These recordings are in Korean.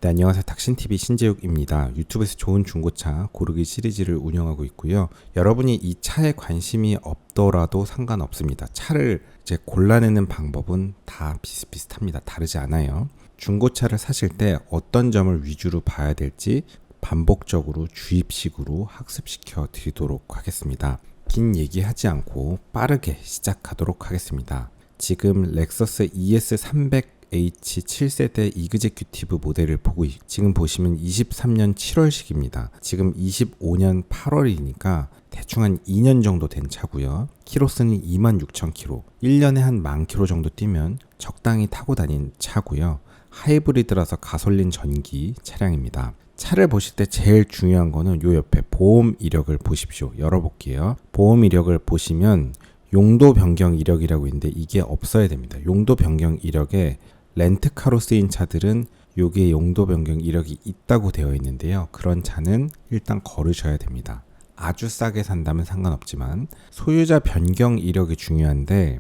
네, 안녕하세요. 닥신TV 신재욱입니다. 유튜브에서 좋은 중고차 고르기 시리즈를 운영하고 있고요. 여러분이 이 차에 관심이 없더라도 상관없습니다. 차를 이제 골라내는 방법은 다 비슷비슷합니다. 다르지 않아요. 중고차를 사실 때 어떤 점을 위주로 봐야 될지 반복적으로 주입식으로 학습시켜 드리도록 하겠습니다. 긴 얘기하지 않고 빠르게 시작하도록 하겠습니다. 지금 렉서스 ES300 H7세대 이그제큐티브 모델을 지금 보시면 23년 7월식입니다. 지금 25년 8월이니까 대충 한 2년 정도 된 차고요. 키로수는 26,000km, 1년에 한 10,000km 정도 뛰면 적당히 타고 다닌 차고요. 하이브리드라서 가솔린 전기 차량입니다. 차를 보실 때 제일 중요한 거는 요 옆에 보험 이력을 보십시오. 열어볼게요. 보험 이력을 보시면 용도 변경 이력이라고 있는데 이게 없어야 됩니다. 용도 변경 이력에 렌트카로 쓰인 차들은 요게 용도 변경 이력이 있다고 되어 있는데요. 그런 차는 일단 거르셔야 됩니다. 아주 싸게 산다면 상관없지만 소유자 변경 이력이 중요한데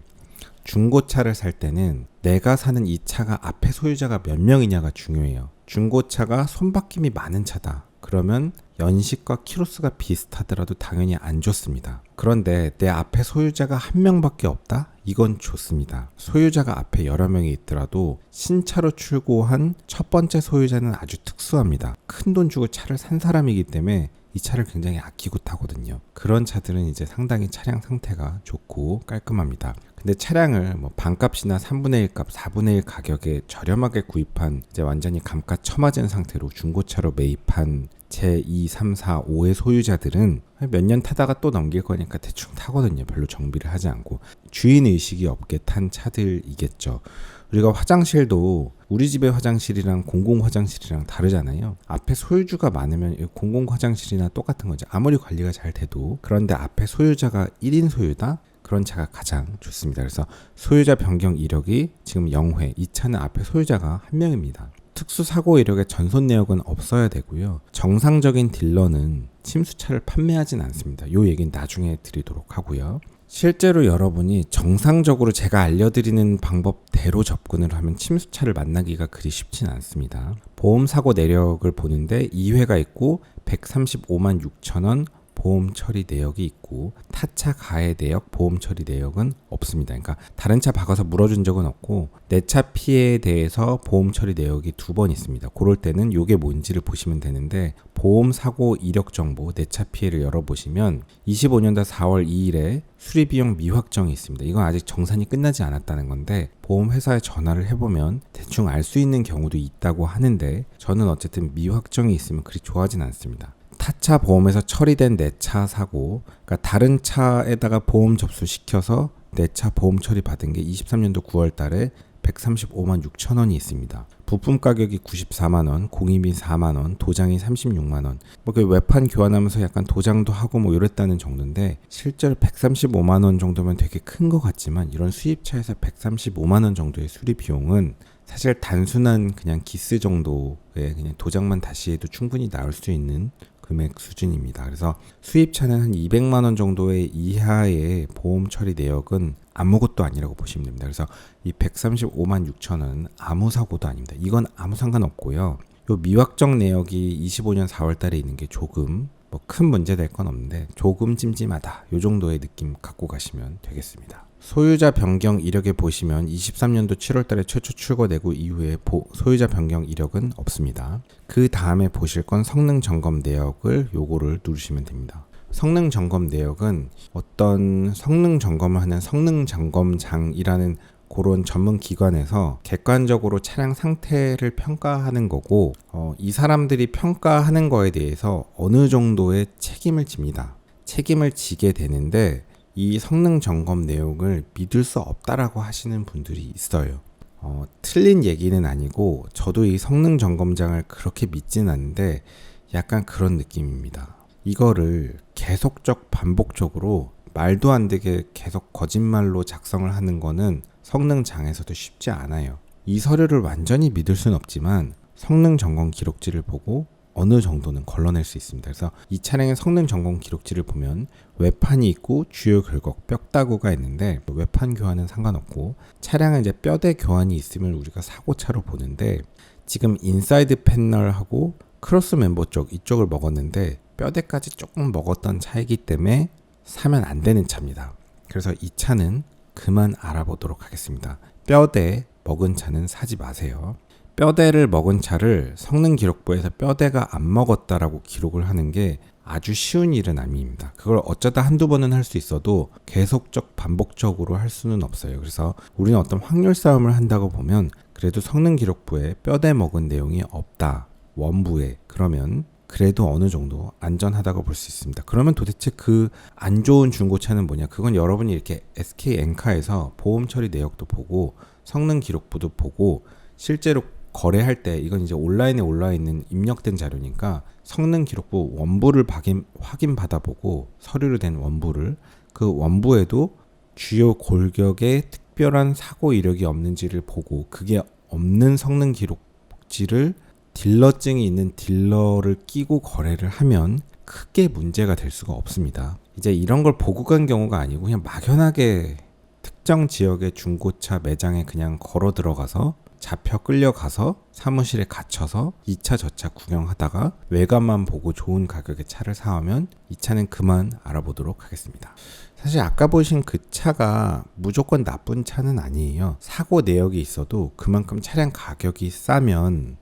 중고차를 살 때는 내가 사는 이 차가 앞에 소유자가 몇 명이냐가 중요해요. 중고차가 손바뀜이 많은 차다. 그러면 연식과 키로수가 비슷하더라도 당연히 안 좋습니다. 그런데 내 앞에 소유자가 한 명밖에 없다? 이건 좋습니다. 소유자가 앞에 여러 명이 있더라도 신차로 출고한 첫 번째 소유자는 아주 특수합니다. 큰 돈 주고 차를 산 사람이기 때문에 이 차를 굉장히 아끼고 타거든요. 그런 차들은 이제 상당히 차량 상태가 좋고 깔끔합니다. 근데 차량을 반값이나 3분의 1값, 4분의 1 가격에 저렴하게 구입한 이제 완전히 감가 처맞은 상태로 중고차로 매입한 제 2, 3, 4, 5의 소유자들은 몇 년 타다가 또 넘길 거니까 대충 타거든요. 별로 정비를 하지 않고. 주인의식이 없게 탄 차들이겠죠. 우리가 화장실도 우리 집의 화장실이랑 공공 화장실이랑 다르잖아요. 앞에 소유주가 많으면 공공 화장실이나 똑같은 거죠. 아무리 관리가 잘 돼도. 그런데 앞에 소유자가 1인 소유다? 그런 차가 가장 좋습니다. 그래서 소유자 변경 이력이 지금 0회, 이 차는 앞에 소유자가 한 명입니다. 특수 사고 이력에 전손 내역은 없어야 되고요. 정상적인 딜러는 침수차를 판매하진 않습니다. 요 얘기는 나중에 드리도록 하고요. 실제로 여러분이 정상적으로 제가 알려드리는 방법대로 접근을 하면 침수차를 만나기가 그리 쉽진 않습니다. 보험 사고 내역을 보는데 2회가 있고 135만 6천 원 보험 처리 내역이 있고 타차 가해 내역, 보험 처리 내역은 없습니다. 그러니까 다른 차 박아서 물어준 적은 없고 내 차 피해에 대해서 보험 처리 내역이 2번 있습니다. 그럴 때는 요게 뭔지를 보시면 되는데 보험 사고 이력 정보 내 차 피해를 열어보시면 25년도 4월 2일에 수리비용 미확정이 있습니다. 이건 아직 정산이 끝나지 않았다는 건데 보험회사에 전화를 해보면 대충 알 수 있는 경우도 있다고 하는데 저는 어쨌든 미확정이 있으면 그리 좋아하진 않습니다. 타차 보험에서 처리된 내 차 사고, 그러니까 다른 차에다가 보험 접수시켜서 내 차 보험 처리 받은 게 23년도 9월 달에 135만 6천 원이 있습니다. 부품 가격이 94만 원, 공임이 4만 원, 도장이 36만 원. 그 외판 교환하면서 약간 도장도 하고 이랬다는 정도인데 실제로 135만 원 정도면 되게 큰 것 같지만 이런 수입차에서 135만 원 정도의 수리 비용은 사실 단순한 그냥 기스 정도의 그냥 도장만 다시 해도 충분히 나올 수 있는 금액 수준입니다. 그래서 수입차는 한 200만 원 정도의 이하의 보험 처리 내역은 아무것도 아니라고 보시면 됩니다. 그래서 이 135만 6천 원은 아무 사고도 아닙니다. 이건 아무 상관없고요. 요 미확정 내역이 25년 4월 달에 있는 게 조금 큰 문제 될 건 없는데 조금 찜찜하다. 요 정도의 느낌 갖고 가시면 되겠습니다. 소유자 변경 이력에 보시면 23년도 7월 달에 최초 출고되고 이후에 소유자 변경 이력은 없습니다. 그 다음에 보실 건 성능 점검 내역을 요거를 누르시면 됩니다. 성능 점검 내역은 어떤 성능 점검을 하는 성능 점검장이라는 그런 전문 기관에서 객관적으로 차량 상태를 평가하는 거고 이 사람들이 평가하는 거에 대해서 어느 정도의 책임을 집니다. 책임을 지게 되는데 이 성능 점검 내용을 믿을 수 없다라고 하시는 분들이 있어요. 틀린 얘기는 아니고 저도 이 성능 점검장을 그렇게 믿진 않는데 약간 그런 느낌입니다. 이거를 계속적 반복적으로 말도 안 되게 계속 거짓말로 작성을 하는 거는 성능장에서도 쉽지 않아요. 이 서류를 완전히 믿을 수는 없지만 성능 점검 기록지를 보고 어느 정도는 걸러낼 수 있습니다. 그래서 이 차량의 성능 점검 기록지를 보면 외판이 있고 주요 긁곡 뼈다구가 있는데 외판 교환은 상관없고 차량은 이제 뼈대 교환이 있으면 우리가 사고차로 보는데 지금 인사이드 패널하고 크로스 멤버 쪽 이쪽을 먹었는데 뼈대까지 조금 먹었던 차이기 때문에 사면 안 되는 차입니다. 그래서 이 차는 그만 알아보도록 하겠습니다. 뼈대 먹은 차는 사지 마세요. 뼈대를 먹은 차를 성능 기록부에서 뼈대가 안 먹었다라고 기록을 하는 게 아주 쉬운 일은 아닙니다. 그걸 어쩌다 한두 번은 할 수 있어도 계속적 반복적으로 할 수는 없어요. 그래서 우리는 어떤 확률 싸움을 한다고 보면 그래도 성능 기록부에 뼈대 먹은 내용이 없다. 원부에. 그러면 그래도 어느 정도 안전하다고 볼 수 있습니다. 그러면 도대체 그 안 좋은 중고차는 뭐냐? 그건 여러분이 이렇게 SK 엔카에서 보험 처리 내역도 보고 성능 기록부도 보고 실제로 거래할 때 이건 이제 온라인에 올라 있는 입력된 자료니까 성능 기록부 원부를 확인 받아보고 서류로 된 원부를 그 원부에도 주요 골격에 특별한 사고 이력이 없는지를 보고 그게 없는 성능 기록지를 딜러증이 있는 딜러를 끼고 거래를 하면 크게 문제가 될 수가 없습니다. 이제 이런 걸 보고 간 경우가 아니고 그냥 막연하게 특정 지역의 중고차 매장에 그냥 걸어 들어가서 잡혀 끌려가서 사무실에 갇혀서 2차 저차 구경하다가 외관만 보고 좋은 가격의 차를 사오면 이 차는 그만 알아보도록 하겠습니다. 사실 아까 보신 그 차가 무조건 나쁜 차는 아니에요. 사고 내역이 있어도 그만큼 차량 가격이 싸면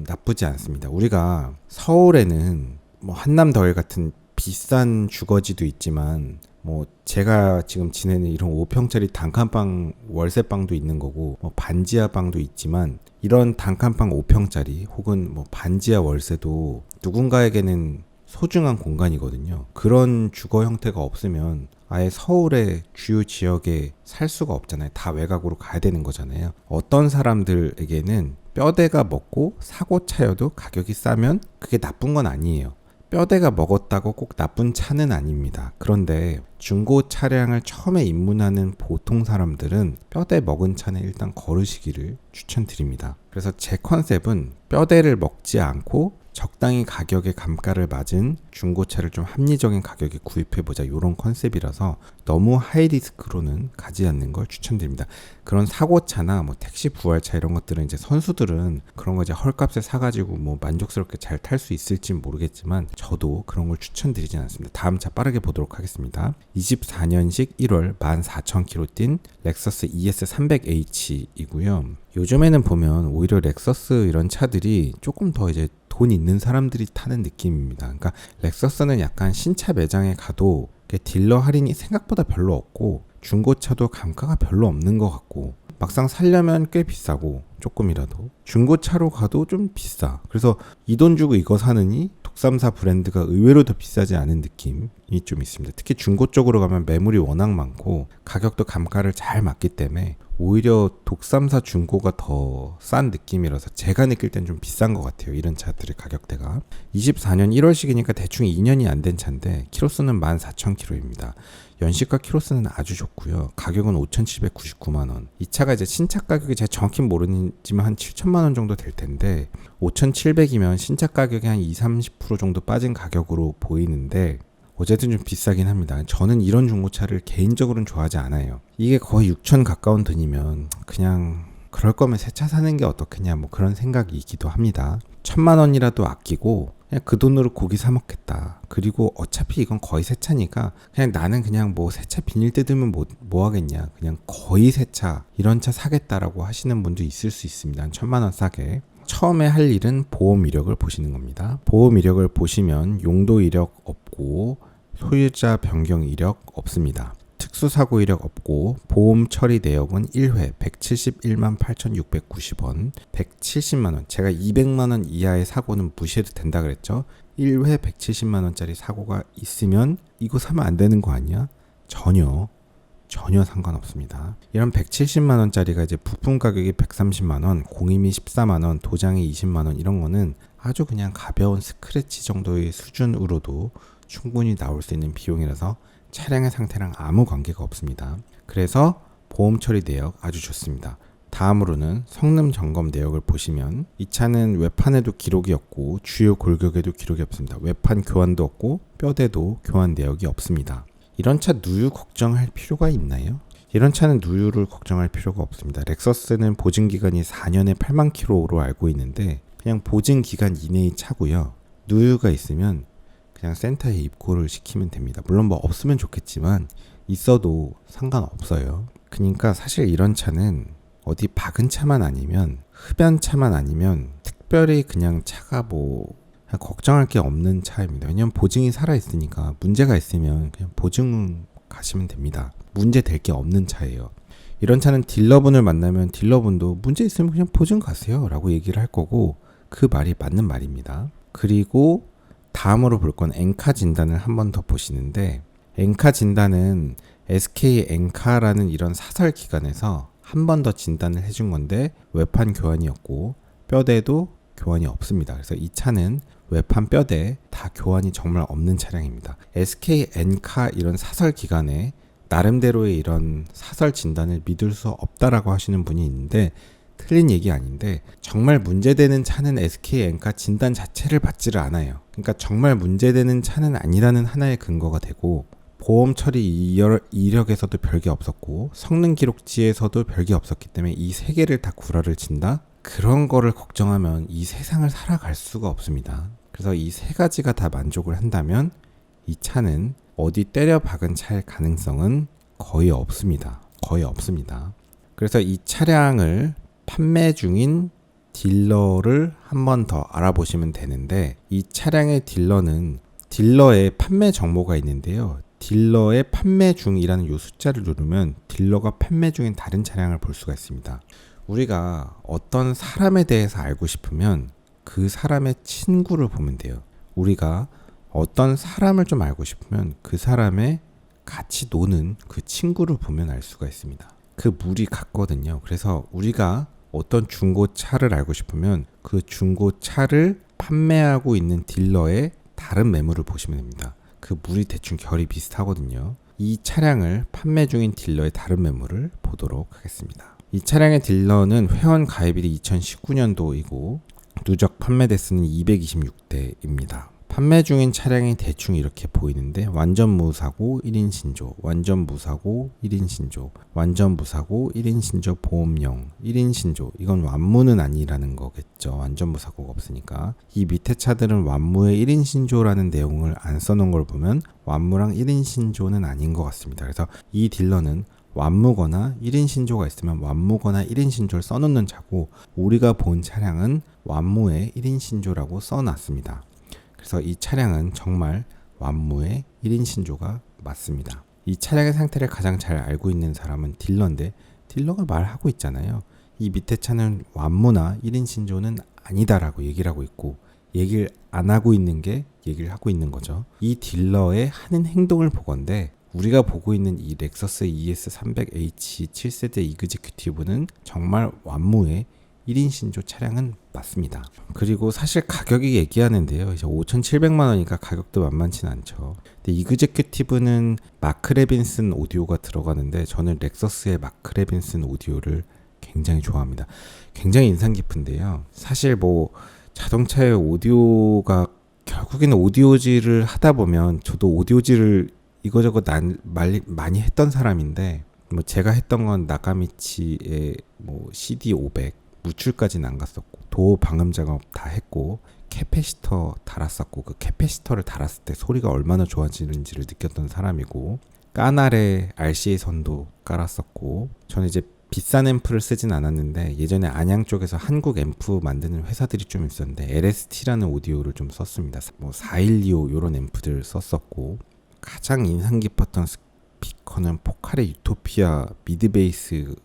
나쁘지 않습니다. 우리가 서울에는 뭐 한남더일 같은 비싼 주거지도 있지만 뭐 제가 지금 지내는 이런 5평짜리 단칸방 월세방도 있는 거고 뭐 반지하 방도 있지만 이런 단칸방 5평짜리 혹은 뭐 반지하 월세도 누군가에게는 소중한 공간이거든요. 그런 주거 형태가 없으면 아예 서울의 주요 지역에 살 수가 없잖아요. 다 외곽으로 가야 되는 거잖아요. 어떤 사람들에게는 뼈대가 먹고 사고차여도 가격이 싸면 그게 나쁜 건 아니에요. 뼈대가 먹었다고 꼭 나쁜 차는 아닙니다. 그런데 중고 차량을 처음에 입문하는 보통 사람들은 뼈대 먹은 차는 일단 거르시기를 추천드립니다. 그래서 제 컨셉은 뼈대를 먹지 않고 적당히 가격의 감가를 맞은 중고차를 좀 합리적인 가격에 구입해보자 이런 컨셉이라서 너무 하이리스크로는 가지 않는 걸 추천드립니다. 그런 사고차나 뭐 택시 부활차 이런 것들은 이제 선수들은 그런 거 이제 헐값에 사가지고 뭐 만족스럽게 잘 탈 수 있을지 모르겠지만 저도 그런 걸 추천드리진 않습니다. 다음 차 빠르게 보도록 하겠습니다. 24년식 1월 14,000km 뛴 렉서스 ES300H이고요. 요즘에는 보면 오히려 렉서스 이런 차들이 조금 더 이제 돈 있는 사람들이 타는 느낌입니다. 그러니까 렉서스는 약간 신차 매장에 가도 딜러 할인이 생각보다 별로 없고 중고차도 감가가 별로 없는 것 같고 막상 살려면 꽤 비싸고 조금이라도 중고차로 가도 좀 비싸. 그래서 이 돈 주고 이거 사느니 독삼사 브랜드가 의외로 더 비싸지 않은 느낌이 좀 있습니다. 특히 중고 쪽으로 가면 매물이 워낙 많고 가격도 감가를 잘 맞기 때문에 오히려 독삼사 중고가 더 싼 느낌이라서 제가 느낄 땐 좀 비싼 것 같아요. 이런 차들의 가격대가. 24년 1월식이니까 대충 2년이 안 된 차인데 키로수는 14,000km입니다. 연식과 키로수는 아주 좋고요. 가격은 5,799만 원. 이 차가 이제 신차 가격이 제가 정확히 모르지만 한 7천만 원 정도 될 텐데 5,700이면 신차 가격이 한 20-30% 정도 빠진 가격으로 보이는데 어쨌든 좀 비싸긴 합니다. 저는 이런 중고차를 개인적으로는 좋아하지 않아요. 이게 거의 6천 가까운 돈이면 그냥 그럴 거면 새 차 사는 게 어떻겠냐 뭐 그런 생각이 있기도 합니다. 1,000만 원이라도 아끼고 그냥 그 돈으로 고기 사 먹겠다. 그리고 어차피 이건 거의 새 차니까 그냥 나는 그냥 뭐 새 차 비닐 뜯으면 뭐 하겠냐. 그냥 거의 새 차 이런 차 사겠다라고 하시는 분도 있을 수 있습니다. 한 1,000만 원 싸게. 처음에 할 일은 보험 이력을 보시는 겁니다. 보험 이력을 보시면 용도 이력 없고 소유자 변경 이력 없습니다. 특수사고 이력 없고 보험 처리 내역은 1회 171만 8,690원 170만원 제가 200만원 이하의 사고는 무시해도 된다 그랬죠. 1회 170만원짜리 사고가 있으면 이거 사면 안 되는 거 아니야? 전혀 상관없습니다. 이런 170만원짜리가 이제 부품 가격이 130만원, 공임이 14만원, 도장이 20만원 이런 거는 아주 그냥 가벼운 스크래치 정도의 수준으로도 충분히 나올 수 있는 비용이라서 차량의 상태랑 아무 관계가 없습니다. 그래서 보험 처리 내역 아주 좋습니다. 다음으로는 성능 점검 내역을 보시면 이 차는 외판에도 기록이 없고 주요 골격에도 기록이 없습니다. 외판 교환도 없고 뼈대도 교환 내역이 없습니다. 이런 차 누유 걱정할 필요가 있나요? 이런 차는 누유를 걱정할 필요가 없습니다. 렉서스는 보증기간이 4년에 8만 킬로로 알고 있는데 그냥 보증 기간 이내의 차고요. 누유가 있으면 그냥 센터에 입고를 시키면 됩니다. 물론 뭐 없으면 좋겠지만 있어도 상관없어요. 그러니까 사실 이런 차는 어디 박은 차만 아니면, 흡연 차만 아니면 특별히 그냥 차가 뭐 그냥 걱정할 게 없는 차입니다. 왜냐면 보증이 살아있으니까 문제가 있으면 그냥 보증 가시면 됩니다. 문제 될 게 없는 차예요. 이런 차는 딜러분을 만나면 딜러분도 문제 있으면 그냥 보증 가세요 라고 얘기를 할 거고, 그 말이 맞는 말입니다. 그리고 다음으로 볼 건 엔카 진단을 한 번 더 보시는데, 엔카 진단은 SK 엔카라는 이런 사설 기관에서 한 번 더 진단을 해준 건데 외판 교환이었고 뼈대도 교환이 없습니다. 그래서 이 차는 외판 뼈대 다 교환이 정말 없는 차량입니다. SK 엔카 이런 사설 기관에 나름대로의 이런 사설 진단을 믿을 수 없다라고 하시는 분이 있는데 틀린 얘기 아닌데, 정말 문제되는 차는 SK 엔카 진단 자체를 받지를 않아요. 그러니까 정말 문제되는 차는 아니라는 하나의 근거가 되고, 보험 처리 이력에서도 별게 없었고 성능 기록지에서도 별게 없었기 때문에 이 세 개를 다 구라를 친다? 그런 거를 걱정하면 이 세상을 살아갈 수가 없습니다. 그래서 이 세 가지가 다 만족을 한다면 이 차는 어디 때려 박은 차일 가능성은 거의 없습니다. 거의 없습니다. 그래서 이 차량을 판매 중인 딜러를 한 번 더 알아보시면 되는데, 이 차량의 딜러는 딜러의 판매 정보가 있는데요. 딜러의 판매 중이라는 요 숫자를 누르면 딜러가 판매 중인 다른 차량을 볼 수가 있습니다. 우리가 어떤 사람에 대해서 알고 싶으면 그 사람의 친구를 보면 돼요. 우리가 어떤 사람을 좀 알고 싶으면 그 사람의 같이 노는 그 친구를 보면 알 수가 있습니다. 그 물이 같거든요. 그래서 우리가 어떤 중고차를 알고 싶으면 그 중고차를 판매하고 있는 딜러의 다른 매물을 보시면 됩니다. 그 물이 대충 결이 비슷하거든요. 이 차량을 판매 중인 딜러의 다른 매물을 보도록 하겠습니다. 이 차량의 딜러는 회원 가입일이 2019년도이고 누적 판매 대수는 226대입니다. 판매 중인 차량이 대충 이렇게 보이는데, 완전 무사고 1인 신조, 완전 무사고 1인 신조, 완전 무사고 1인 신조 보험용 1인 신조. 이건 완무는 아니라는 거겠죠. 완전 무사고가 없으니까. 이 밑에 차들은 완무에 1인 신조라는 내용을 안 써놓은 걸 보면 완무랑 1인 신조는 아닌 것 같습니다. 그래서 이 딜러는 완무거나 1인 신조가 있으면 완무거나 1인 신조를 써놓는 차고, 우리가 본 차량은 완무에 1인 신조라고 써놨습니다. 그래서 이 차량은 정말 완무의 1인 신조가 맞습니다. 이 차량의 상태를 가장 잘 알고 있는 사람은 딜러인데, 딜러가 말하고 있잖아요. 이 밑에 차는 완무나 1인 신조는 아니다라고 얘기를 하고 있고, 얘기를 안 하고 있는 게 얘기를 하고 있는 거죠. 이 딜러의 하는 행동을 보건대 우리가 보고 있는 이 렉서스 ES300h 7세대 이그제큐티브는 정말 완무의 1인 신조 차량은 맞습니다. 그리고 사실 가격이 얘기하는데요. 이제 5,700만 원이니까 가격도 만만치는 않죠. 근데 이그제큐티브는 마크 레빈슨 오디오가 들어가는데 저는 렉서스의 마크 레빈슨 오디오를 굉장히 좋아합니다. 굉장히 인상 깊은데요. 사실 뭐 자동차의 오디오가 결국에는 오디오질을 하다 보면, 저도 오디오질을 이거저거 많이 했던 사람인데, 뭐 제가 했던 건 나가미치의 뭐 CD500 무출까지는 안 갔었고, 도어 방음 작업 다 했고, 캐패시터 달았었고, 그 캐패시터를 달았을 때 소리가 얼마나 좋아지는지를 느꼈던 사람이고, 까날의 RCA 선도 깔았었고, 저는 이제 비싼 앰프를 쓰진 않았는데 예전에 안양 쪽에서 한국 앰프 만드는 회사들이 좀 있었는데 LST라는 오디오를 좀 썼습니다. 뭐 4125 이런 앰프들을 썼었고, 가장 인상 깊었던 스피커는 포칼의 유토피아 미드베이스를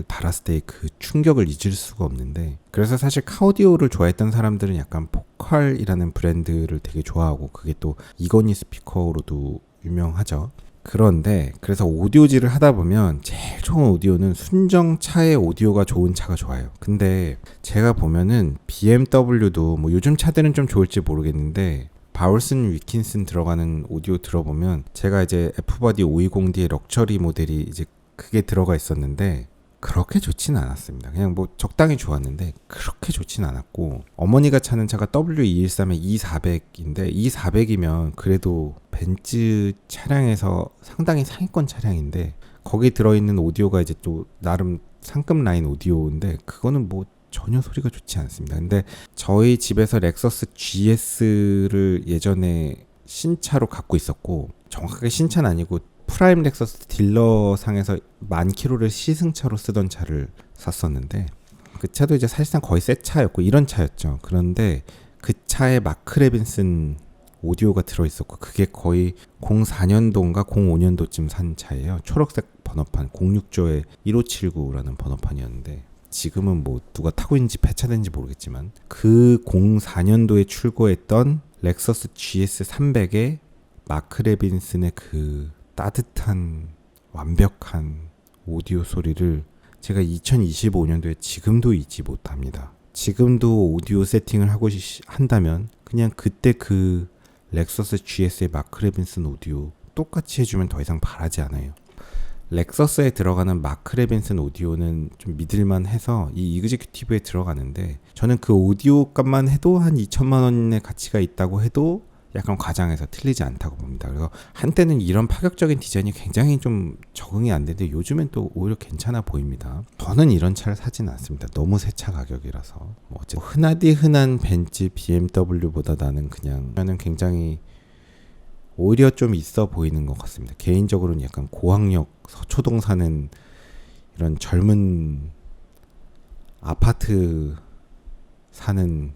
달았을 때 그 충격을 잊을 수가 없는데, 그래서 사실 카오디오를 좋아했던 사람들은 약간 포칼이라는 브랜드를 되게 좋아하고, 그게 또 이거니 스피커로도 유명하죠. 그런데 그래서 오디오질을 하다 보면 제일 좋은 오디오는 순정차의 오디오가 좋은 차가 좋아요. 근데 제가 보면은 BMW도 뭐 요즘 차들은 좀 좋을지 모르겠는데, 바울슨 위킨슨 들어가는 오디오 들어보면, 제가 이제 F바디 520D의 럭셔리 모델이 이제 그게 들어가 있었는데 그렇게 좋지는 않았습니다. 그냥 뭐 적당히 좋았는데 그렇게 좋지는 않았고, 어머니가 차는 차가 W213의 E400인데 E400이면 그래도 벤츠 차량에서 상당히 상위권 차량인데, 거기 들어있는 오디오가 이제 또 나름 상급 라인 오디오인데 그거는 뭐 전혀 소리가 좋지 않습니다. 근데 저희 집에서 렉서스 GS를 예전에 신차로 갖고 있었고, 정확하게 신차는 아니고 프라임 렉서스 딜러상에서 10,000km를 시승차로 쓰던 차를 샀었는데, 그 차도 이제 사실상 거의 새 차였고 이런 차였죠. 그런데 그 차에 마크 레빈슨 오디오가 들어있었고, 그게 거의 04년도인가 05년도쯤 산 차예요. 초록색 번호판 06조의 1579라는 번호판이었는데, 지금은 뭐 누가 타고 있는지 폐차된지 모르겠지만, 그 04년도에 출고했던 렉서스 GS 300의 마크 레빈슨의 그 따뜻한 완벽한 오디오 소리를 제가 2025년도에 지금도 잊지 못합니다. 지금도 오디오 세팅을 하고 한다면 그냥 그때 그 렉서스 GS의 마크 레빈슨 오디오 똑같이 해주면 더 이상 바라지 않아요. 렉서스에 들어가는 마크 레빈슨 오디오는 좀 믿을만 해서 이 이그제큐티브에 들어가는데, 저는 그 오디오 값만 해도 한 2천만 원의 가치가 있다고 해도 약간 과장해서 틀리지 않다고 봅니다. 그래서 한때는 이런 파격적인 디자인이 굉장히 좀 적응이 안 되는데 요즘엔 또 오히려 괜찮아 보입니다. 저는 이런 차를 사지는 않습니다. 너무 새 차 가격이라서. 뭐 어쨌든 흔하디 흔한 벤츠, BMW보다 나는 굉장히 오히려 좀 있어 보이는 것 같습니다. 개인적으로는 약간 고학력 서초동 사는 이런 젊은 아파트 사는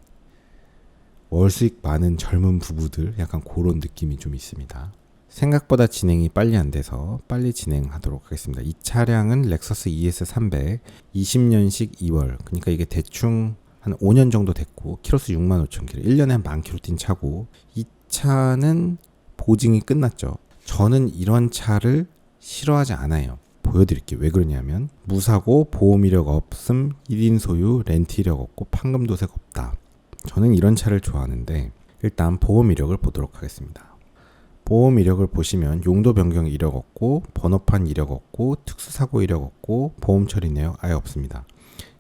월수익 많은 젊은 부부들, 약간 그런 느낌이 좀 있습니다. 생각보다 진행이 빨리 안 돼서 빨리 진행하도록 하겠습니다. 이 차량은 렉서스 ES300 20년식 2월, 그러니까 이게 대충 한 5년 정도 됐고 키로수 65,000km, 1년에 한 10,000km 뛴 차고, 이 차는 보증이 끝났죠. 저는 이런 차를 싫어하지 않아요. 보여드릴게요. 왜 그러냐면 무사고, 보험 이력 없음, 1인 소유, 렌트 이력 없고, 판금 도색 없다. 저는 이런 차를 좋아하는데, 일단 보험 이력을 보도록 하겠습니다. 보험 이력을 보시면 용도 변경 이력 없고, 번호판 이력 없고, 특수사고 이력 없고, 보험 처리 내역 아예 없습니다.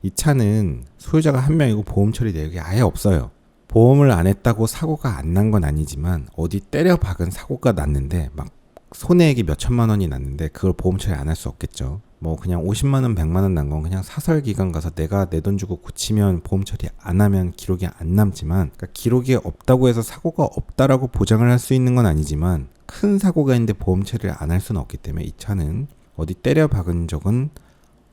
이 차는 소유자가 한 명이고 보험 처리 내역이 아예 없어요. 보험을 안 했다고 사고가 안 난 건 아니지만 어디 때려 박은 사고가 났는데, 막 손해액이 몇 천만 원이 났는데 그걸 보험 처리 안 할 수 없겠죠. 뭐 그냥 50만 원, 100만 원 난 건 그냥 사설기관 가서 내가 내 돈 주고 고치면 보험 처리 안 하면 기록이 안 남지만, 그러니까 기록이 없다고 해서 사고가 없다라고 보장을 할 수 있는 건 아니지만, 큰 사고가 있는데 보험 처리를 안 할 수는 없기 때문에 이 차는 어디 때려 박은 적은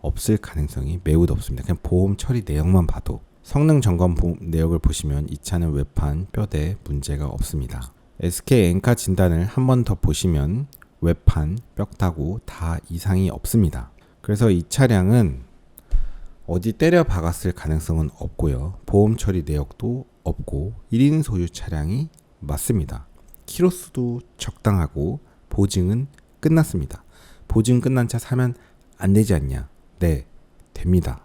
없을 가능성이 매우 높습니다. 그냥 보험 처리 내역만 봐도. 성능 점검 내역을 보시면 이 차는 외판, 뼈대 문제가 없습니다. SK 엔카 진단을 한 번 더 보시면 외판, 뼈다구 다 이상이 없습니다. 그래서 이 차량은 어디 때려 박았을 가능성은 없고요. 보험 처리 내역도 없고 1인 소유 차량이 맞습니다. 키로수도 적당하고 보증은 끝났습니다. 보증 끝난 차 사면 안 되지 않냐? 네, 됩니다.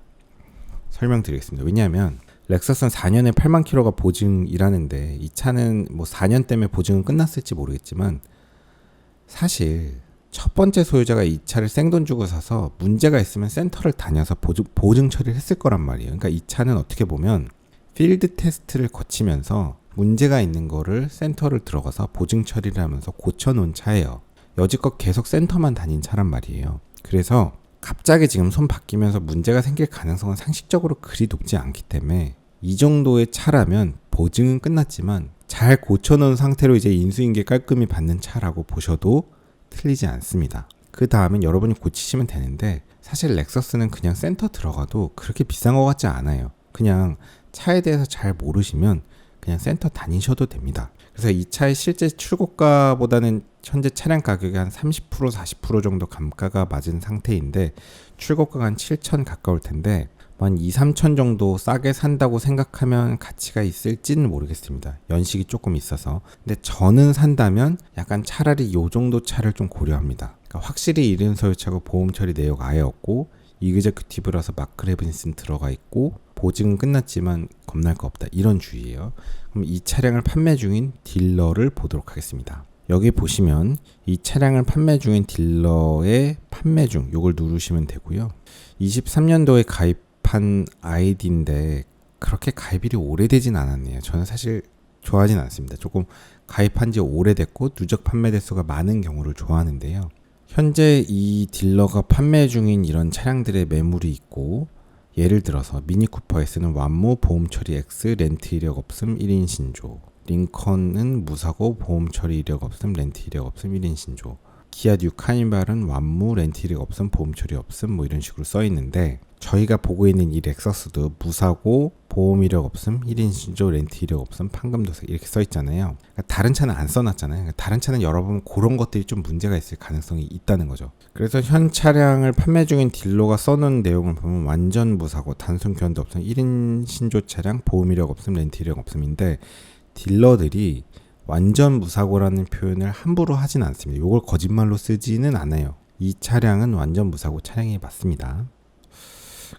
설명드리겠습니다. 왜냐하면 렉서스는 4년에 8만 킬로가 보증이라는데, 이 차는 뭐 4년 때문에 보증은 끝났을지 모르겠지만, 사실 첫 번째 소유자가 이 차를 생돈 주고 사서 문제가 있으면 센터를 다녀서 보증 처리를 했을 거란 말이에요. 그러니까 이 차는 어떻게 보면 필드 테스트를 거치면서 문제가 있는 거를 센터를 들어가서 보증 처리를 하면서 고쳐놓은 차예요. 여지껏 계속 센터만 다닌 차란 말이에요. 그래서 갑자기 지금 손 바뀌면서 문제가 생길 가능성은 상식적으로 그리 높지 않기 때문에, 이 정도의 차라면 보증은 끝났지만 잘 고쳐놓은 상태로 이제 인수인계 깔끔히 받는 차라고 보셔도 틀리지 않습니다. 그 다음엔 여러분이 고치시면 되는데, 사실 렉서스는 그냥 센터 들어가도 그렇게 비싼 것 같지 않아요. 그냥 차에 대해서 잘 모르시면 그냥 센터 다니셔도 됩니다. 그래서 이 차의 실제 출고가보다는 현재 차량 가격이 한 30% 40% 정도 감가가 맞은 상태인데, 출고가가 한 7천 가까울 텐데 한 2, 3천 정도 싸게 산다고 생각하면 가치가 있을지는 모르겠습니다. 연식이 조금 있어서. 근데 저는 산다면 약간 차라리 요 정도 차를 좀 고려합니다. 그러니까 확실히 1인 소유차고 보험 처리 내역 아예 없고, 이그제큐티브라서 마크 레빈슨 들어가 있고, 보증은 끝났지만 겁날 거 없다, 이런 주의예요. 그럼 이 차량을 판매 중인 딜러를 보도록 하겠습니다. 여기 보시면 이 차량을 판매 중인 딜러의 판매 중, 요걸 누르시면 되고요. 23년도에 가입한 아이디인데 그렇게 가입일이 오래되진 않았네요. 저는 사실 좋아하진 않습니다. 조금 가입한 지 오래됐고 누적 판매 대수가 많은 경우를 좋아하는데요. 현재 이 딜러가 판매 중인 이런 차량들의 매물이 있고, 예를 들어서 미니쿠퍼 S는 완무, 보험 처리 X, 렌트 이력 없음, 1인 신조. 링컨은 무사고, 보험 처리 이력 없음, 렌트 이력 없음, 1인 신조. 기아 뉴 카니발은 완무, 렌트 이력 없음, 보험 처리 없음, 뭐 이런 식으로 써 있는데, 저희가 보고 있는 이 렉서스도 무사고, 보험 이력 없음, 1인 신조, 렌트 이력 없음, 판금도세 이렇게 써 있잖아요. 그러니까 다른 차는 안 써놨잖아요. 그러니까 다른 차는 열어보면 그런 것들이 좀 문제가 있을 가능성이 있다는 거죠. 그래서 현 차량을 판매 중인 딜러가 써놓은 내용을 보면 완전 무사고, 단순 교환도 없음, 1인 신조 차량, 보험 이력 없음, 렌트 이력 없음인데, 딜러들이 완전 무사고라는 표현을 함부로 하진 않습니다. 이걸 거짓말로 쓰지는 않아요. 이 차량은 완전 무사고 차량이 맞습니다.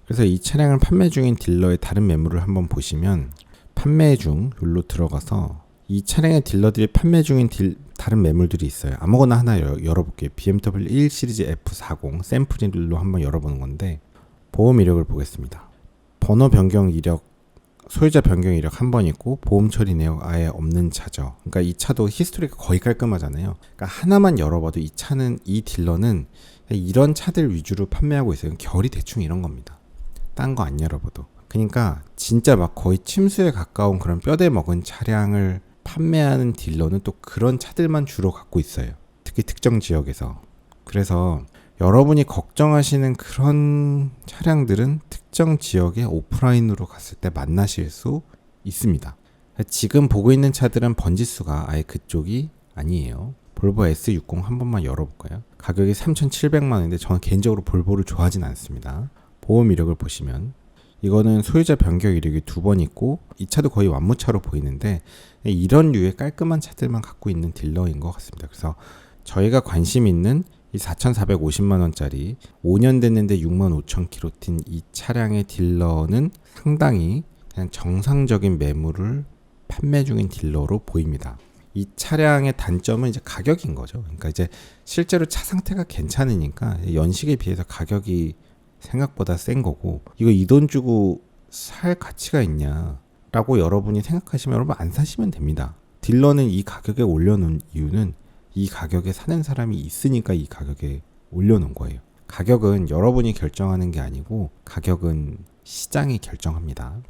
그래서 이 차량을 판매 중인 딜러의 다른 매물을 한번 보시면, 판매 중 율로 들어가서 이 차량의 딜러들이 판매 중인 다른 매물들이 있어요. 아무거나 하나 열어볼게요. BMW 1 시리즈 F40 샘플로 한번 열어보는 건데, 보험 이력을 보겠습니다. 번호 변경 이력, 소유자 변경 이력 한 번 있고, 보험 처리 내역 아예 없는 차죠. 그러니까 이 차도 히스토리가 거의 깔끔하잖아요. 그러니까 하나만 열어봐도 이 딜러는 이런 차들 위주로 판매하고 있어요. 결이 대충 이런 겁니다. 딴 거 안 열어봐도. 그러니까 진짜 막 거의 침수에 가까운 그런 뼈대 먹은 차량을 판매하는 딜러는 또 그런 차들만 주로 갖고 있어요. 특히 특정 지역에서. 그래서 여러분이 걱정하시는 그런 차량들은 특정 지역에 오프라인으로 갔을 때 만나실 수 있습니다. 지금 보고 있는 차들은 번지수가 아예 그쪽이 아니에요. 볼보 S60 한 번만 열어볼까요? 가격이 3,700만 원인데 저는 개인적으로 볼보를 좋아하진 않습니다. 보험 이력을 보시면 이거는 소유자 변경 이력이 2번 있고, 이 차도 거의 완무차로 보이는데 이런 류의 깔끔한 차들만 갖고 있는 딜러인 것 같습니다. 그래서 저희가 관심 있는 이 4,450만 원짜리 5년 됐는데 65,000km 뛴 이 차량의 딜러는 상당히 그냥 정상적인 매물을 판매 중인 딜러로 보입니다. 이 차량의 단점은 이제 가격인 거죠. 그러니까 이제 실제로 차 상태가 괜찮으니까 연식에 비해서 가격이 생각보다 센 거고, 이거 이 돈 주고 살 가치가 있냐라고 여러분이 생각하시면 여러분 안 사시면 됩니다. 딜러는 이 가격에 올려놓은 이유는 이 가격에 사는 사람이 있으니까 이 가격에 올려놓은 거예요. 가격은 여러분이 결정하는 게 아니고 가격은 시장이 결정합니다.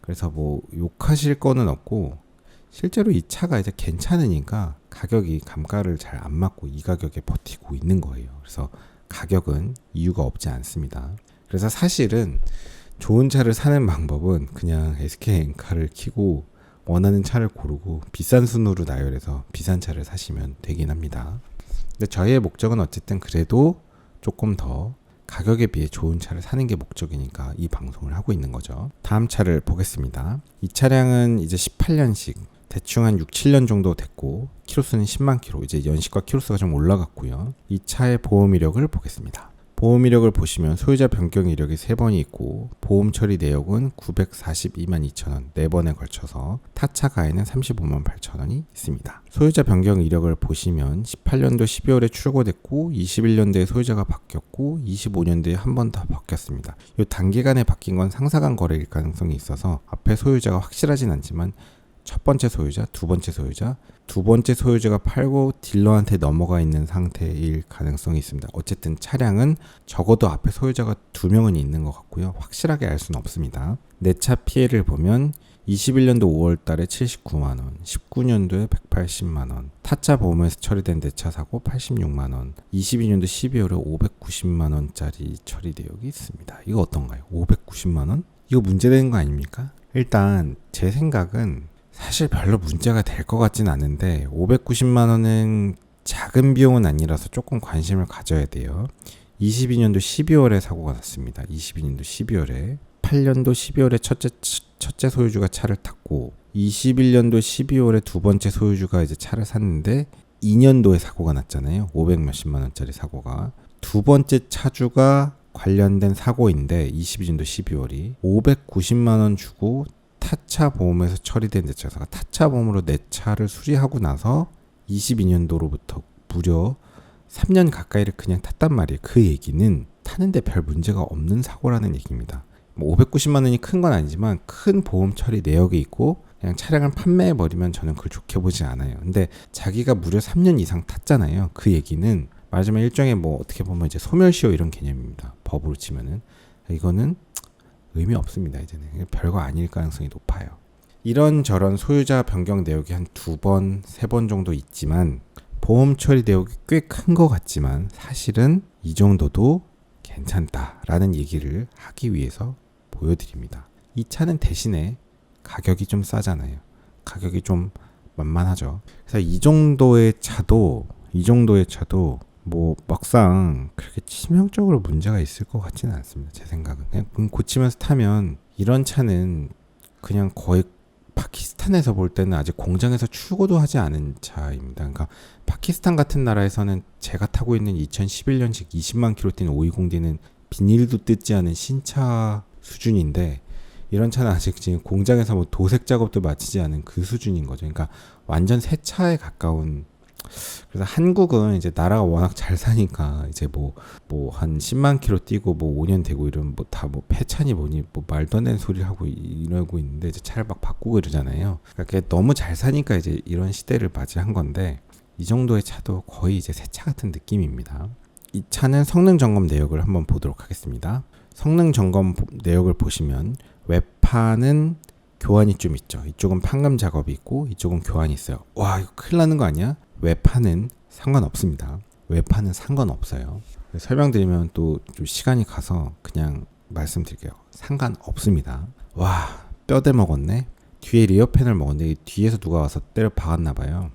그래서 뭐 욕하실 거는 없고, 실제로 이 차가 이제 괜찮으니까 가격이 감가를 잘 안 맞고 이 가격에 버티고 있는 거예요. 그래서 가격은 이유가 없지 않습니다. 그래서 사실은 좋은 차를 사는 방법은 그냥 SK엔카를 켜고 원하는 차를 고르고 비싼 순으로 나열해서 비싼 차를 사시면 되긴 합니다. 근데 저희의 목적은 어쨌든 그래도 조금 더 가격에 비해 좋은 차를 사는 게 목적이니까 이 방송을 하고 있는 거죠. 다음 차를 보겠습니다. 이 차량은 이제 18년식, 대충 한 6, 7년 정도 됐고, 키로수는 10만 킬로, 이제 연식과 키로수가 좀 올라갔고요. 이 차의 보험 이력을 보겠습니다. 보험 이력을 보시면 소유자 변경 이력이 3번이 있고, 보험 처리 내역은 942만 2천원 4번에 걸쳐서 타차 가에는 35만 8천원이 있습니다. 소유자 변경 이력을 보시면 18년도 12월에 출고됐고, 21년도에 소유자가 바뀌었고, 25년도에 한 번 더 바뀌었습니다. 이 단기간에 바뀐 건 상사간 거래일 가능성이 있어서 앞에 소유자가 확실하진 않지만 첫 번째 소유자, 두 번째 소유자가 팔고 딜러한테 넘어가 있는 상태일 가능성이 있습니다. 어쨌든 차량은 적어도 앞에 소유자가 2명은 있는 것 같고요. 확실하게 알 수는 없습니다. 내차 피해를 보면 21년도 5월 달에 79만원, 19년도에 180만원, 타차 보험에서 처리된 내차 사고 86만원, 22년도 12월에 590만원짜리 처리 내역이 있습니다. 이거 어떤가요? 590만원? 이거 문제되는 거 아닙니까? 일단 제 생각은 사실 별로 문제가 될 것 같진 않은데, 590만 원은 작은 비용은 아니라서 조금 관심을 가져야 돼요. 22년도 12월에 사고가 났습니다. 22년도 12월에 8년도 12월에 첫째 소유주가 차를 탔고, 21년도 12월에 두 번째 소유주가 이제 차를 샀는데 2년도에 사고가 났잖아요. 500 몇십만 원짜리 사고가. 두 번째 차주가 관련된 사고인데 22년도 12월이 590만 원 주고 타차 보험에서 처리된 내 차가 타차 보험으로 내 차를 수리하고 나서 22년도로부터 무려 3년 가까이를 그냥 탔단 말이에요. 그 얘기는 타는데 별 문제가 없는 사고라는 얘기입니다. 뭐 590만 원이 큰 건 아니지만 큰 보험 처리 내역이 있고 그냥 차량을 판매해버리면 저는 그걸 좋게 보지 않아요. 근데 자기가 무려 3년 이상 탔잖아요. 그 얘기는 말하자면 일종의 뭐 어떻게 보면 이제 소멸시효 이런 개념입니다. 법으로 치면은. 이거는 의미 없습니다. 이제는 별거 아닐 가능성이 높아요. 이런저런 소유자 변경 내역이 한 2번, 3번 정도 있지만 보험 처리 내역이 꽤 큰 것 같지만 사실은 이 정도도 괜찮다라는 얘기를 하기 위해서 보여드립니다. 이 차는 대신에 가격이 좀 싸잖아요. 가격이 좀 만만하죠. 그래서 이 정도의 차도 뭐 막상 그렇게 치명적으로 문제가 있을 것 같지는 않습니다. 제 생각은 그냥 고치면서 타면 이런 차는 그냥 거의 파키스탄에서 볼 때는 아직 공장에서 출고도 하지 않은 차입니다. 그러니까 파키스탄 같은 나라에서는 제가 타고 있는 2011년식 20만 킬로 뛴 520D는 비닐도 뜯지 않은 신차 수준인데 이런 차는 아직 지금 공장에서 뭐 도색 작업도 마치지 않은 그 수준인 거죠. 그러니까 완전 새 차에 가까운. 그래서 한국은 이제 나라가 워낙 잘 사니까 이제 뭐 한 10만 킬로 뛰고 뭐 5년 되고 이러면 뭐 다 뭐 폐차니 뭐니 뭐 말도 안 되는 소리를 하고 이러고 있는데 이제 차를 막 바꾸고 이러잖아요. 그러니까 그게 너무 잘 사니까 이제 이런 시대를 맞이한 건데 이 정도의 차도 거의 이제 새 차 같은 느낌입니다. 이 차는 성능 점검 내역을 한번 보도록 하겠습니다. 성능 점검 내역을 보시면 외판은 교환이 좀 있죠. 이쪽은 판금 작업이 있고 이쪽은 교환이 있어요. 와, 이거 큰일 나는 거 아니야? 외판은 상관없습니다. 외판은 상관없어요. 설명드리면 또 좀 시간이 가서 그냥 말씀드릴게요. 상관없습니다. 와, 뼈대 먹었네. 뒤에 리어 패널 먹었는데 뒤에서 누가 와서 때려 박았나 봐요.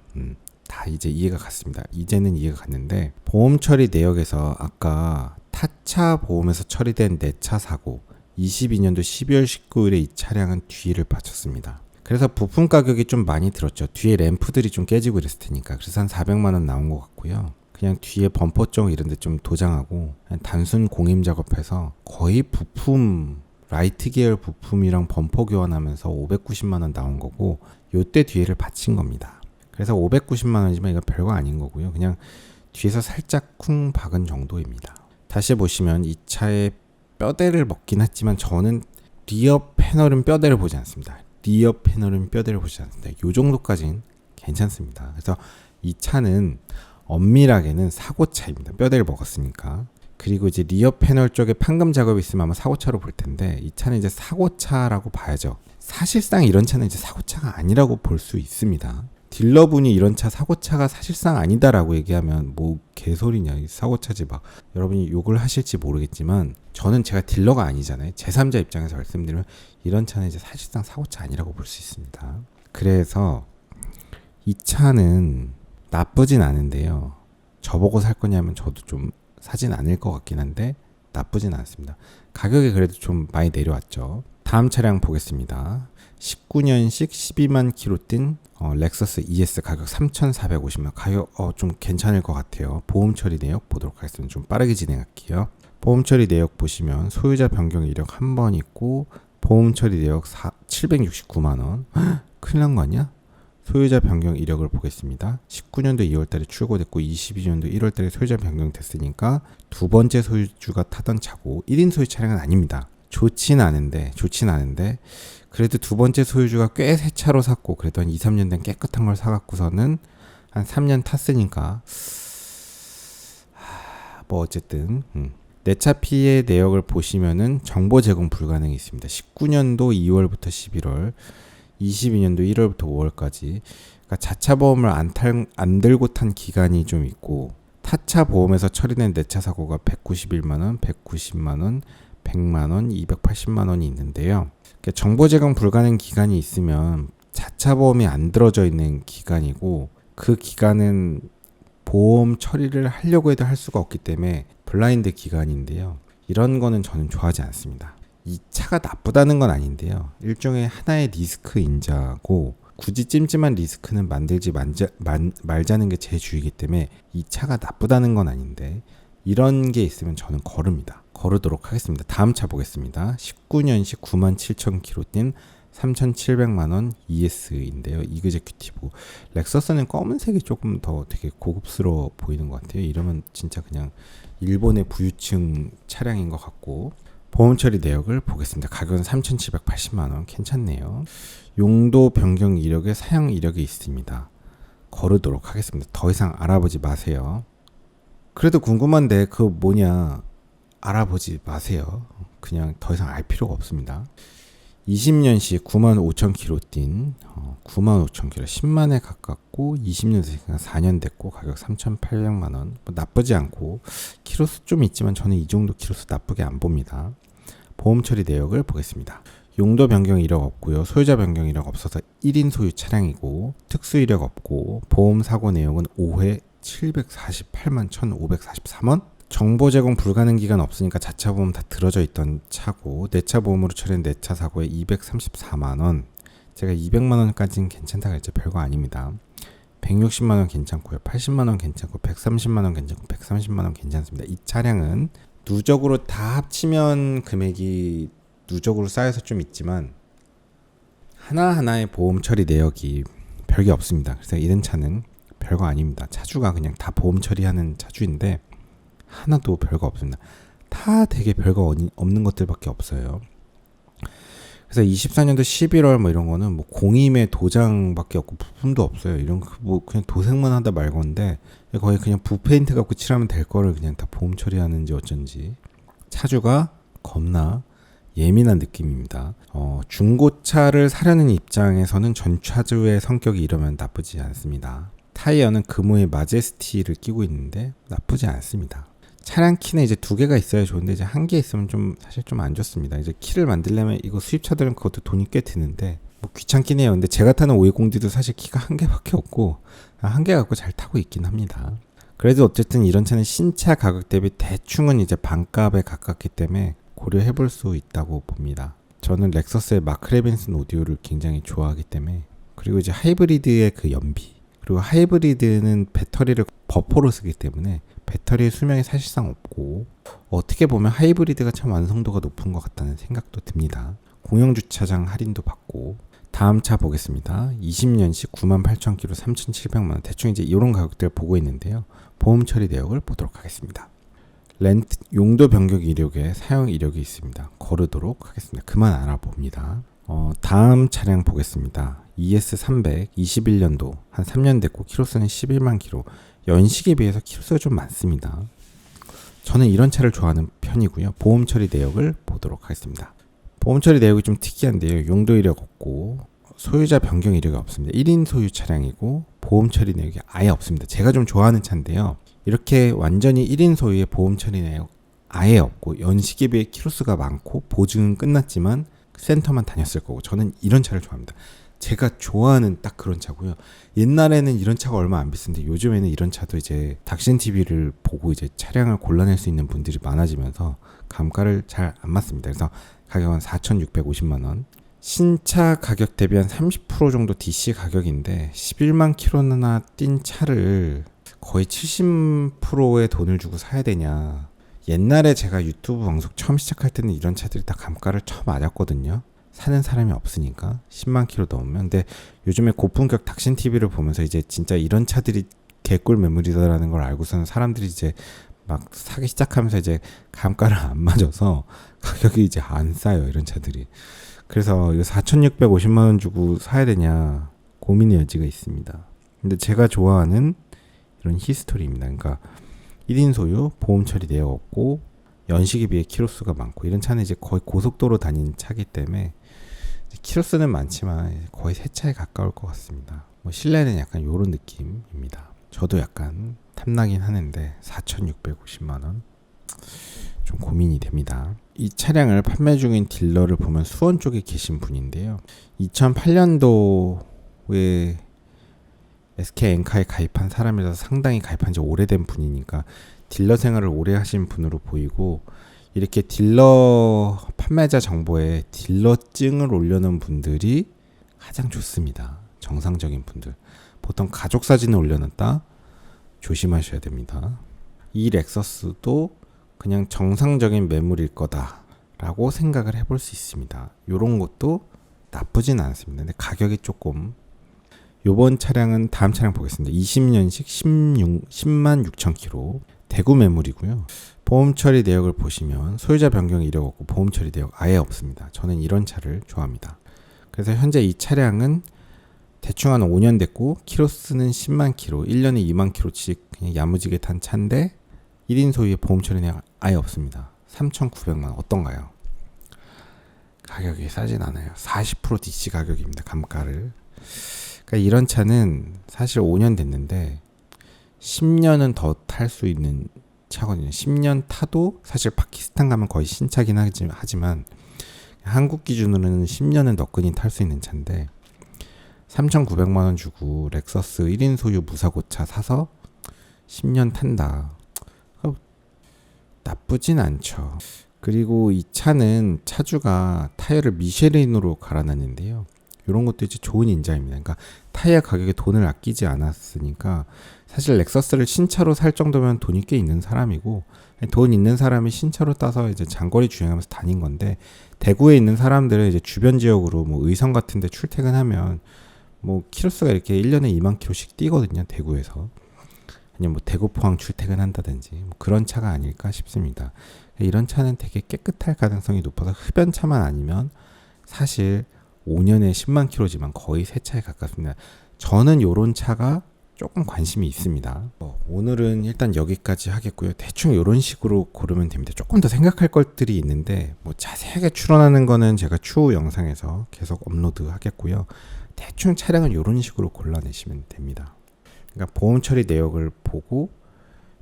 다 이제 이해가 갔습니다. 이제는 이해가 갔는데 보험 처리 내역에서 아까 타차 보험에서 처리된 내차 사고 22년도 12월 19일에 이 차량은 뒤를 받쳤습니다. 그래서 부품 가격이 좀 많이 들었죠. 뒤에 램프들이 좀 깨지고 이랬을 테니까. 그래서 한 400만 원 나온 것 같고요. 그냥 뒤에 범퍼 쪽 이런 데 좀 도장하고 단순 공임 작업해서 거의 부품 라이트 계열 부품이랑 범퍼 교환하면서 590만 원 나온 거고 요때 뒤에를 받친 겁니다. 그래서 590만 원이지만 이거 별거 아닌 거고요. 그냥 뒤에서 살짝 쿵 박은 정도입니다. 다시 보시면 이 차의 뼈대를 먹긴 했지만 저는 리어 패널은 뼈대를 보지 않습니다. 리어 패널은 뼈대를 보지 않습니다. 이 정도까지는 괜찮습니다. 그래서 이 차는 엄밀하게는 사고차입니다. 뼈대를 먹었으니까. 그리고 이제 리어 패널 쪽에 판금 작업이 있으면 아마 사고차로 볼 텐데 이 차는 이제 사고차라고 봐야죠. 사실상 이런 차는 이제 사고차가 아니라고 볼 수 있습니다. 딜러분이 이런 차 사고차가 사실상 아니다라고 얘기하면 뭐 개소리냐, 사고차지 막 여러분이 욕을 하실지 모르겠지만 저는 제가 딜러가 아니잖아요. 제3자 입장에서 말씀드리면 이런 차는 이제 사실상 사고차 아니라고 볼 수 있습니다. 그래서 이 차는 나쁘진 않은데요. 저보고 살 거냐면 저도 좀 사진 않을 것 같긴 한데 나쁘진 않습니다. 가격이 그래도 좀 많이 내려왔죠. 다음 차량 보겠습니다. 19년식 12만 킬로 뛴 렉서스 ES 가격 3,450만. 가격 좀 괜찮을 것 같아요. 보험 처리 내역 보도록 하겠습니다. 좀 빠르게 진행할게요. 보험 처리 내역 보시면 소유자 변경 이력 한 번 있고 보험 처리 내역 769만 원. 큰일 난 거 아니야? 소유자 변경 이력을 보겠습니다. 19년도 2월달에 출고됐고 22년도 1월달에 소유자 변경됐으니까 두 번째 소유주가 타던 차고 1인 소유 차량은 아닙니다. 좋진 않은데 그래도 두 번째 소유주가 꽤 새 차로 샀고 그래도 한 2, 3년 된 깨끗한 걸 사갖고서는 한 3년 탔으니까 뭐 어쨌든 내차 피해 내역을 보시면은 정보 제공 불가능이 있습니다. 19년도 2월부터 11월 22년도 1월부터 5월까지 그러니까 자차 보험을 안 들고 탄 기간이 좀 있고 타차 보험에서 처리된 내차 사고가 191만 원, 190만 원, 100만 원, 280만 원이 있는데요. 그러니까 정보 제공 불가능 기간이 있으면 자차 보험이 안 들어져 있는 기간이고 그 기간은 보험 처리를 하려고 해도 할 수가 없기 때문에 블라인드 기간인데요. 이런 거는 저는 좋아하지 않습니다. 이 차가 나쁘다는 건 아닌데요. 일종의 하나의 리스크 인자고 굳이 찜찜한 리스크는 만들지 말자는 게 제 주의이기 때문에 이 차가 나쁘다는 건 아닌데 이런 게 있으면 저는 거르도록 하겠습니다. 다음 차 보겠습니다. 19년식 97,000km 뛴 3,700만 원 ES인데요. 이그제큐티브. 렉서스는 검은색이 조금 더 되게 고급스러워 보이는 것 같아요. 이러면 진짜 그냥 일본의 부유층 차량인 것 같고 보험 처리 내역을 보겠습니다. 가격은 3,780만 원. 괜찮네요. 용도 변경 이력에 사용 이력이 있습니다. 거르도록 하겠습니다. 더 이상 알아보지 마세요. 그래도 궁금한데 그 뭐냐 알아보지 마세요. 그냥 더 이상 알 필요가 없습니다. 20년씩 95,000km 뛴 95,000km 10만에 가깝고 20년 됐으니까 4년 됐고 가격 3,800만 원. 뭐 나쁘지 않고 키로수 좀 있지만 저는 이 정도 키로수 나쁘게 안 봅니다. 보험 처리 내역을 보겠습니다. 용도 변경 이력 없고요. 소유자 변경 이력 없어서 1인 소유 차량이고 특수 이력 없고 보험 사고 내역은 5회 748만 1,543원. 정보 제공 불가능 기간 없으니까 자차 보험 다 들어져 있던 차고 내차 보험으로 처리한 내차 사고에 234만 원. 제가 200만 원까지는 괜찮다고 했죠. 별거 아닙니다. 160만 원 괜찮고요. 80만 원 괜찮고 130만 원 괜찮고 130만 원 괜찮습니다. 이 차량은 누적으로 다 합치면 금액이 누적으로 쌓여서 좀 있지만 하나하나의 보험 처리 내역이 별게 없습니다. 그래서 이런 차는 별거 아닙니다. 차주가 그냥 다 보험 처리하는 차주인데 하나도 별거 없습니다. 다 되게 별거 없는 것들밖에 없어요. 그래서 24년도 11월 뭐 이런 거는 뭐 공임의 도장밖에 없고 부품도 없어요. 이런 뭐 그냥 도색만 하다 말건데 거의 그냥 붓페인트 갖고 칠하면 될 거를 그냥 다 보험 처리하는지 어쩐지 차주가 겁나 예민한 느낌입니다. 중고차를 사려는 입장에서는 전 차주의 성격이 이러면 나쁘지 않습니다. 타이어는 금호의 마제스티를 끼고 있는데 나쁘지 않습니다. 차량 키는 이제 2개가 있어야 좋은데 이제 1개 있으면 좀 사실 좀 안 좋습니다. 이제 키를 만들려면 이거 수입차들은 그것도 돈이 꽤 드는데 뭐 귀찮긴 해요. 근데 제가 타는 520D도 사실 키가 1개밖에 없고 1개 갖고 잘 타고 있긴 합니다. 그래도 어쨌든 이런 차는 신차 가격 대비 대충은 이제 반값에 가깝기 때문에 고려해 볼 수 있다고 봅니다. 저는 렉서스의 마크 레빈슨 오디오를 굉장히 좋아하기 때문에 그리고 이제 하이브리드의 그 연비 그리고 하이브리드는 배터리를 버퍼로 쓰기 때문에 배터리의 수명이 사실상 없고 어떻게 보면 하이브리드가 참 완성도가 높은 것 같다는 생각도 듭니다. 공영주차장 할인도 받고 다음 차 보겠습니다. 20년식 98,000km 3,700만원 대충 이제 이런 가격대를 보고 있는데요. 보험 처리 내역을 보도록 하겠습니다. 렌트 용도 변경 이력에 사용 이력이 있습니다. 거르도록 하겠습니다. 그만 알아봅니다. 다음 차량 보겠습니다. ES300 21년도 한 3년 됐고 키로수는 11만 킬로 연식에 비해서 키로수가 좀 많습니다. 저는 이런 차를 좋아하는 편이고요. 보험 처리 내역을 보도록 하겠습니다. 보험 처리 내역이 좀 특이한데요. 용도 이력 없고 소유자 변경 이력이 없습니다. 1인 소유 차량이고 보험 처리 내역이 아예 없습니다. 제가 좀 좋아하는 차인데요. 이렇게 완전히 1인 소유의 보험 처리 내역 아예 없고 연식에 비해 키로수가 많고 보증은 끝났지만 센터만 다녔을 거고 저는 이런 차를 좋아합니다. 제가 좋아하는 딱 그런 차고요. 옛날에는 이런 차가 얼마 안 비싼데 요즘에는 이런 차도 이제 닥신 TV를 보고 이제 차량을 골라낼 수 있는 분들이 많아지면서 감가를 잘 안 맞습니다. 그래서 가격은 4,650만 원. 신차 가격 대비 한 30% 정도 DC 가격인데 11만 킬로나 뛴 차를 거의 70%의 돈을 주고 사야 되냐. 옛날에 제가 유튜브 방송 처음 시작할 때는 이런 차들이 다 감가를 처음 맞았거든요. 사는 사람이 없으니까 10만 킬로 넘으면. 근데 요즘에 고품격 닥신 TV를 보면서 이제 진짜 이런 차들이 개꿀 매물이다라는 걸 알고서는 사람들이 이제 막 사기 시작하면서 이제 감가를 안 맞아서 가격이 이제 안 싸요. 이런 차들이. 그래서 이거 4,650만 원 주고 사야 되냐 고민의 여지가 있습니다. 근데 제가 좋아하는 이런 히스토리입니다. 그러니까 1인 소유, 보험 처리 내역 없고 연식에 비해 키로수가 많고 이런 차는 이제 거의 고속도로 다니는 차기 때문에 키로수는 많지만 거의 새 차에 가까울 것 같습니다. 뭐 실내는 약간 이런 느낌입니다. 저도 약간 탐나긴 하는데 4,650만 원 좀 고민이 됩니다. 이 차량을 판매 중인 딜러를 보면 수원 쪽에 계신 분인데요. 2008년도에 SK 엔카에 가입한 사람이라서 상당히 가입한 지 오래된 분이니까 딜러 생활을 오래 하신 분으로 보이고 이렇게 딜러 판매자 정보에 딜러증을 올려놓은 분들이 가장 좋습니다. 정상적인 분들. 보통 가족 사진을 올려놨다 조심하셔야 됩니다. 이 렉서스도 그냥 정상적인 매물일 거다라고 생각을 해볼 수 있습니다. 이런 것도 나쁘진 않습니다. 근데 가격이 조금 요번 차량은 다음 차량 보겠습니다. 20년식 10만 6천 킬로 대구 매물이고요. 보험 처리 내역을 보시면 소유자 변경 이력 없고 보험 처리 내역 아예 없습니다. 저는 이런 차를 좋아합니다. 그래서 현재 이 차량은 대충 한 5년 됐고 키로수는 10만 킬로 1년에 2만 킬로씩 그냥 야무지게 탄 차인데 1인 소유의 보험 처리 내역 아예 없습니다. 3,900만 원 어떤가요? 가격이 싸진 않아요. 40% DC 가격입니다. 감가를. 그러니까 이런 차는 사실 5년 됐는데 10년은 더 탈 수 있는 차거든요. 10년 타도 사실 파키스탄 가면 거의 신차긴 하지만 한국 기준으로는 10년은 너끈히 탈 수 있는 차인데 3,900만 원 주고 렉서스 1인 소유 무사고차 사서 10년 탄다. 나쁘진 않죠. 그리고 이 차는 차주가 타이어를 미쉐린으로 갈아놨는데요. 이런 것도 이제 좋은 인자입니다. 그러니까 타이어 가격에 돈을 아끼지 않았으니까 사실 렉서스를 신차로 살 정도면 돈이 꽤 있는 사람이고 돈 있는 사람이 신차로 따서 이제 장거리 주행하면서 다닌 건데 대구에 있는 사람들은 이제 주변 지역으로 뭐 의성 같은 데 출퇴근하면 뭐 키로수가 이렇게 1년에 2만 킬로씩 뛰거든요. 대구에서. 아니면 뭐 대구 포항 출퇴근한다든지 뭐 그런 차가 아닐까 싶습니다. 이런 차는 되게 깨끗할 가능성이 높아서 흡연차만 아니면 사실 5년에 10만 킬로지만 거의 새 차에 가깝습니다. 저는 이런 차가 조금 관심이 있습니다. 오늘은 일단 여기까지 하겠고요. 대충 이런 식으로 고르면 됩니다. 조금 더 생각할 것들이 있는데 뭐 자세하게 추론하는 거는 제가 추후 영상에서 계속 업로드 하겠고요. 대충 차량은 이런 식으로 골라내시면 됩니다. 그러니까 보험 처리 내역을 보고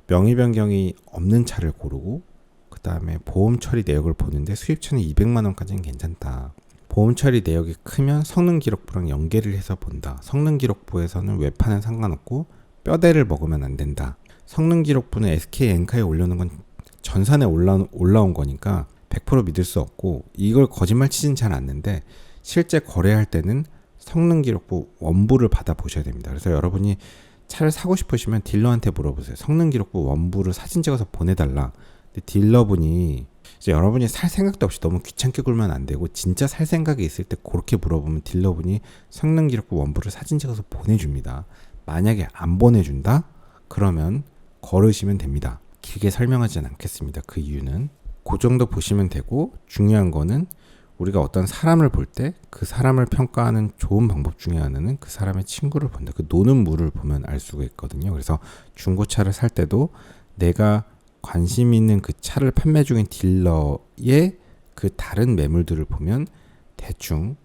명의 변경이 없는 차를 고르고 그 다음에 보험 처리 내역을 보는데 수입차는 200만 원까지는 괜찮다. 보험 처리 내역이 크면 성능 기록부랑 연계를 해서 본다. 성능 기록부에서는 외판은 상관없고 뼈대를 먹으면 안 된다. 성능 기록부는 SK 엔카에 올려놓은 건 전산에 올라온 거니까 100% 믿을 수 없고 이걸 거짓말 치진 잘 않는데 실제 거래할 때는 성능 기록부 원부를 받아 보셔야 됩니다. 그래서 여러분이 차를 사고 싶으시면 딜러한테 물어보세요. 성능 기록부 원부를 사진 찍어서 보내달라. 근데 딜러분이 이제 여러분이 살 생각도 없이 너무 귀찮게 굴면 안 되고 진짜 살 생각이 있을 때 그렇게 물어보면 딜러분이 성능 기록부 원부를 사진 찍어서 보내줍니다. 만약에 안 보내준다? 그러면 걸으시면 됩니다. 길게 설명하지는 않겠습니다. 그 이유는 그 정도 보시면 되고 중요한 거는 우리가 어떤 사람을 볼 때 그 사람을 평가하는 좋은 방법 중에 하나는 그 사람의 친구를 본다. 그 노는 물을 보면 알 수가 있거든요. 그래서 중고차를 살 때도 내가 관심 있는 그 차를 판매 중인 딜러의 그 다른 매물들을 보면 대충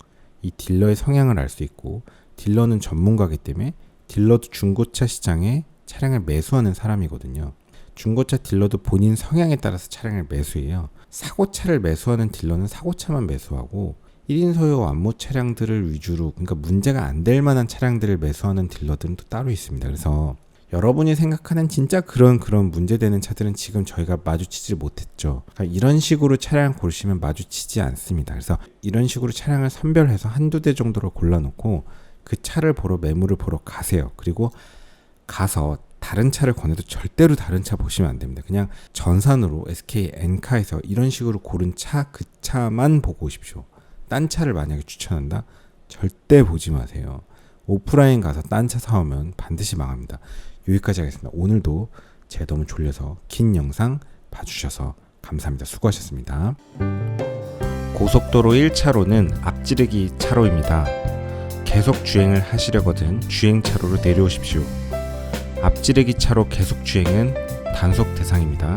이 딜러의 성향을 알 수 있고 딜러는 전문가이기 때문에 딜러도 중고차 시장에 차량을 매수하는 사람이거든요. 중고차 딜러도 본인 성향에 따라서 차량을 매수해요. 사고차를 매수하는 딜러는 사고차만 매수하고 1인 소유 완모 차량들을 위주로 그러니까 문제가 안 될 만한 차량들을 매수하는 딜러들은 또 따로 있습니다. 그래서 여러분이 생각하는 진짜 그런 문제되는 차들은 지금 저희가 마주치지 못했죠. 그러니까 이런 식으로 차량 고르시면 마주치지 않습니다. 그래서 이런 식으로 차량을 선별해서 한두 대 정도로 골라놓고 그 차를 보러 매물을 보러 가세요. 그리고 가서 다른 차를 권해도 절대로 다른 차 보시면 안 됩니다. 그냥 전산으로 SK 엔카에서 이런 식으로 고른 차, 그 차만 보고 오십시오. 딴 차를 만약에 추천한다? 절대 보지 마세요. 오프라인 가서 딴 차 사오면 반드시 망합니다. 여기까지 하겠습니다. 오늘도 제가 너무 졸려서 긴 영상 봐주셔서 감사합니다. 수고하셨습니다. 고속도로 1차로는 앞지르기 차로입니다. 계속 주행을 하시려거든 주행차로로 내려오십시오. 앞지르기 차로 계속 주행은 단속 대상입니다.